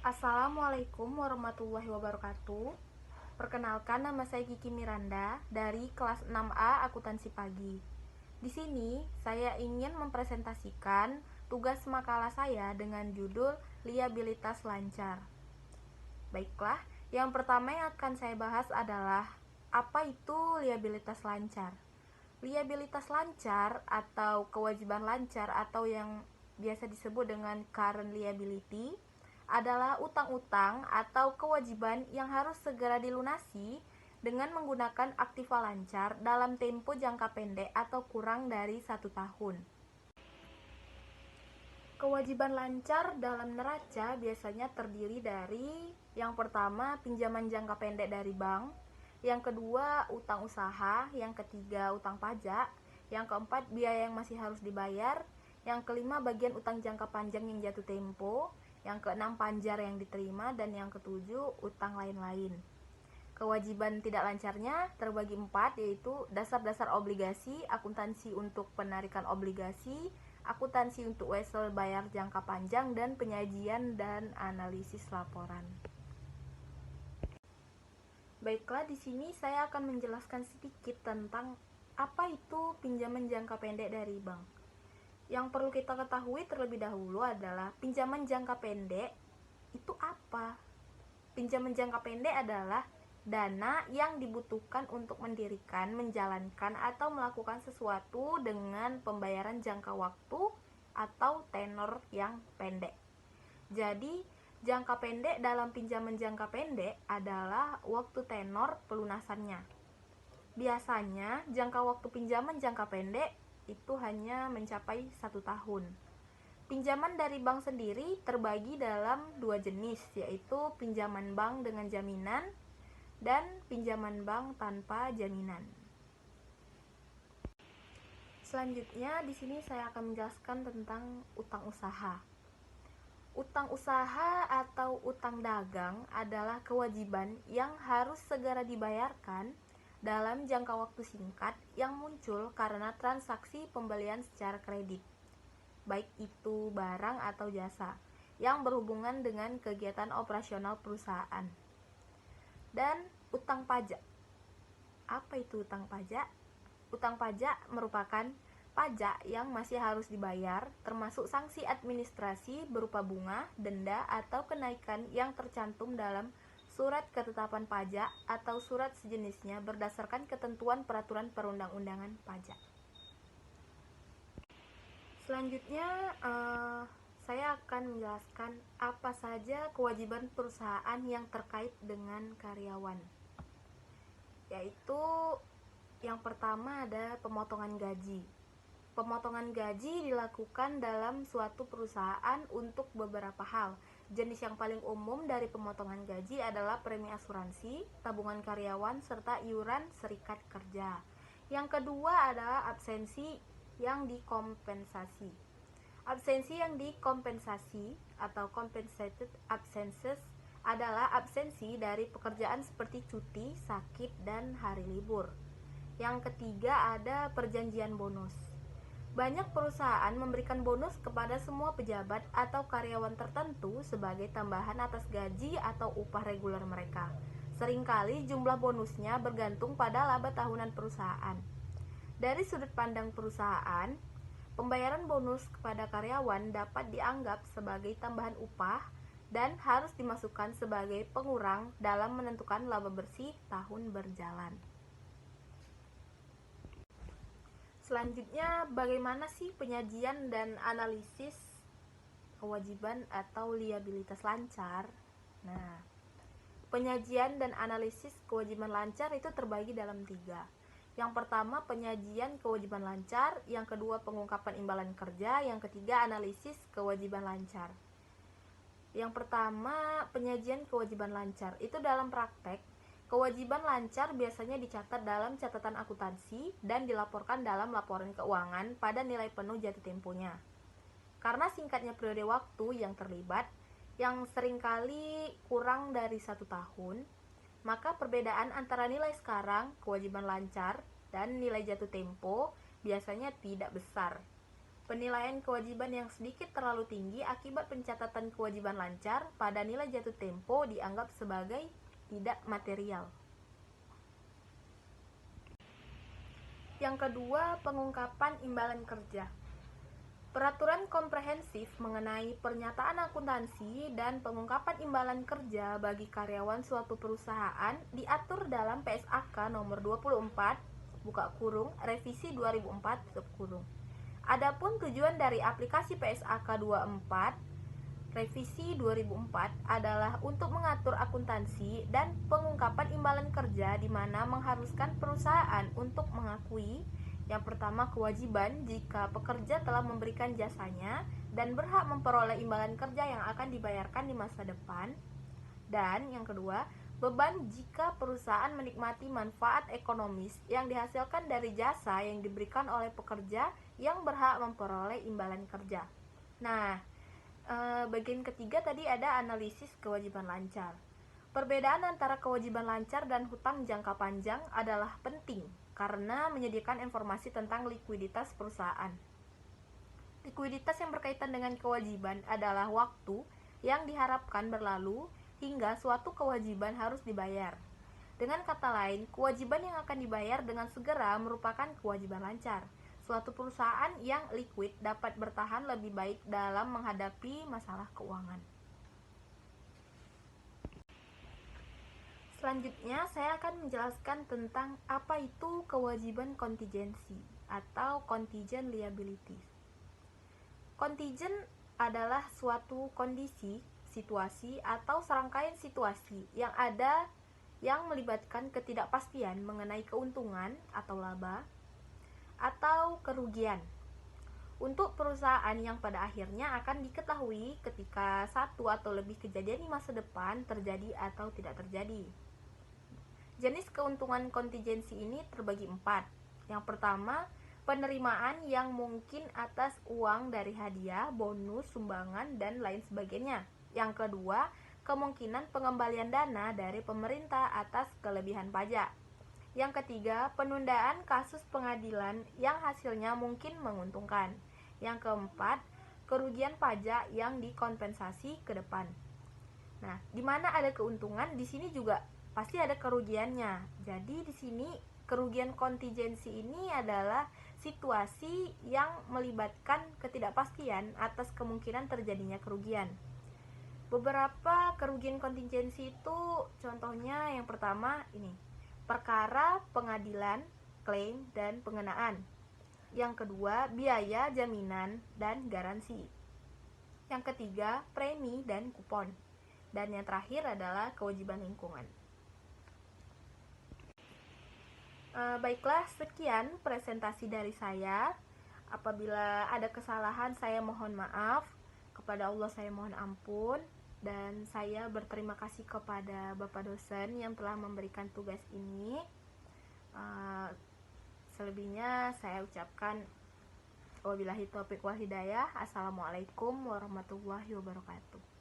Assalamualaikum warahmatullahi wabarakatuh. Perkenalkan, nama saya Kiki Miranda dari kelas 6A Akuntansi Pagi. Di sini saya ingin mempresentasikan tugas makalah saya dengan judul Liabilitas Lancar. Baiklah, yang pertama yang akan saya bahas adalah apa itu liabilitas lancar. Liabilitas lancar atau kewajiban lancar atau yang biasa disebut dengan current liability adalah utang-utang atau kewajiban yang harus segera dilunasi dengan menggunakan aktiva lancar dalam tempo jangka pendek atau kurang dari 1 tahun. Kewajiban lancar dalam neraca biasanya terdiri dari yang pertama pinjaman jangka pendek dari bank, yang kedua utang usaha, yang ketiga utang pajak, yang keempat biaya yang masih harus dibayar, yang kelima bagian utang jangka panjang yang jatuh tempo, yang keenam panjar yang diterima, dan yang ketujuh utang lain-lain. Kewajiban tidak lancarnya terbagi 4, yaitu dasar-dasar obligasi, akuntansi untuk penarikan obligasi, akuntansi untuk wesel bayar jangka panjang, dan penyajian dan analisis laporan. Baiklah, di sini saya akan menjelaskan sedikit tentang apa itu pinjaman jangka pendek dari bank. Yang perlu kita ketahui terlebih dahulu adalah pinjaman jangka pendek itu apa? Pinjaman jangka pendek adalah dana yang dibutuhkan untuk mendirikan, menjalankan, atau melakukan sesuatu dengan pembayaran jangka waktu atau tenor yang pendek. Jadi, jangka pendek dalam pinjaman jangka pendek adalah waktu tenor pelunasannya. Biasanya, jangka waktu pinjaman jangka pendek itu hanya mencapai 1 tahun. Pinjaman dari bank sendiri terbagi dalam 2 jenis, yaitu pinjaman bank dengan jaminan dan pinjaman bank tanpa jaminan. Selanjutnya, di sini saya akan menjelaskan tentang utang usaha. Utang usaha atau utang dagang adalah kewajiban yang harus segera dibayarkan dalam jangka waktu singkat yang muncul karena transaksi pembelian secara kredit, baik itu barang atau jasa, yang berhubungan dengan kegiatan operasional perusahaan. Dan utang pajak. Apa itu utang pajak? Utang pajak merupakan pajak yang masih harus dibayar, termasuk sanksi administrasi berupa bunga, denda, atau kenaikan yang tercantum dalam surat ketetapan pajak atau surat sejenisnya berdasarkan ketentuan peraturan perundang-undangan pajak. Selanjutnya, saya akan menjelaskan apa saja kewajiban perusahaan yang terkait dengan karyawan. Yaitu yang pertama ada pemotongan gaji. Pemotongan gaji dilakukan dalam suatu perusahaan untuk beberapa hal. Jenis yang paling umum dari pemotongan gaji adalah premi asuransi, tabungan karyawan, serta iuran serikat kerja. Yang kedua adalah absensi yang dikompensasi. Absensi yang dikompensasi atau compensated absences adalah absensi dari pekerjaan seperti cuti, sakit, dan hari libur. Yang ketiga ada perjanjian bonus. Banyak perusahaan memberikan bonus kepada semua pejabat atau karyawan tertentu sebagai tambahan atas gaji atau upah reguler mereka. Seringkali jumlah bonusnya bergantung pada laba tahunan perusahaan. Dari sudut pandang perusahaan, pembayaran bonus kepada karyawan dapat dianggap sebagai tambahan upah dan harus dimasukkan sebagai pengurang dalam menentukan laba bersih tahun berjalan. Selanjutnya, bagaimana sih penyajian dan analisis kewajiban atau liabilitas lancar? Nah, penyajian dan analisis kewajiban lancar itu terbagi dalam 3. Yang pertama, penyajian kewajiban lancar, yang kedua, pengungkapan imbalan kerja, yang ketiga, analisis kewajiban lancar. Yang pertama, penyajian kewajiban lancar. Itu dalam praktek, kewajiban lancar biasanya dicatat dalam catatan akuntansi dan dilaporkan dalam laporan keuangan pada nilai penuh jatuh temponya. Karena singkatnya periode waktu yang terlibat, yang seringkali kurang dari 1 tahun, maka perbedaan antara nilai sekarang, kewajiban lancar, dan nilai jatuh tempo biasanya tidak besar. penilaian kewajiban yang sedikit terlalu tinggi akibat pencatatan kewajiban lancar pada nilai jatuh tempo dianggap sebagai tidak material. Yang kedua, pengungkapan imbalan kerja. Peraturan komprehensif mengenai pernyataan akuntansi dan pengungkapan imbalan kerja bagi karyawan suatu perusahaan diatur dalam PSAK nomor 24 buka kurung revisi 2004 tutup kurung. Adapun tujuan dari aplikasi PSAK 24 revisi 2004 adalah untuk mengatur akuntansi dan pengungkapan imbalan kerja di mana mengharuskan perusahaan untuk mengakui yang pertama, kewajiban jika pekerja telah memberikan jasanya dan berhak memperoleh imbalan kerja yang akan dibayarkan di masa depan. Dan yang kedua, beban jika perusahaan menikmati manfaat ekonomis yang dihasilkan dari jasa yang diberikan oleh pekerja yang berhak memperoleh imbalan kerja. Nah, bagian ketiga tadi ada analisis kewajiban lancar. Perbedaan antara kewajiban lancar dan hutang jangka panjang adalah penting karena menyediakan informasi tentang likuiditas perusahaan. Likuiditas yang berkaitan dengan kewajiban adalah waktu yang diharapkan berlalu hingga suatu kewajiban harus dibayar. Dengan kata lain, kewajiban yang akan dibayar dengan segera merupakan kewajiban lancar. Suatu perusahaan yang liquid dapat bertahan lebih baik dalam menghadapi masalah keuangan. Selanjutnya, saya akan menjelaskan tentang apa itu kewajiban kontingensi atau contingent liabilities. Contingent adalah suatu kondisi, situasi, atau serangkaian situasi yang ada yang melibatkan ketidakpastian mengenai keuntungan atau laba atau kerugian untuk perusahaan yang pada akhirnya akan diketahui ketika satu atau lebih kejadian di masa depan terjadi atau tidak terjadi. Jenis keuntungan kontingensi ini terbagi 4. Yang pertama, penerimaan yang mungkin atas uang dari hadiah, bonus, sumbangan, dan lain sebagainya. Yang kedua, kemungkinan pengembalian dana dari pemerintah atas kelebihan pajak. Yang ketiga, penundaan kasus pengadilan yang hasilnya mungkin menguntungkan. Yang keempat, kerugian pajak yang dikompensasi ke depan. Nah, di mana ada keuntungan, di sini juga pasti ada kerugiannya. Jadi di sini kerugian kontingensi ini adalah situasi yang melibatkan ketidakpastian atas kemungkinan terjadinya kerugian. Beberapa kerugian kontingensi itu contohnya yang pertama ini, perkara pengadilan, klaim dan pengenaan. Yang kedua, biaya jaminan dan garansi. Yang ketiga, premi dan kupon. Dan yang terakhir adalah kewajiban lingkungan. Baiklah, sekian presentasi dari saya. Apabila ada kesalahan, saya mohon maaf. Kepada Allah saya mohon ampun. Dan saya berterima kasih kepada Bapak dosen yang telah memberikan tugas ini. Selebihnya saya ucapkan wabillahi taufiq wal hidayah. Assalamualaikum warahmatullahi wabarakatuh.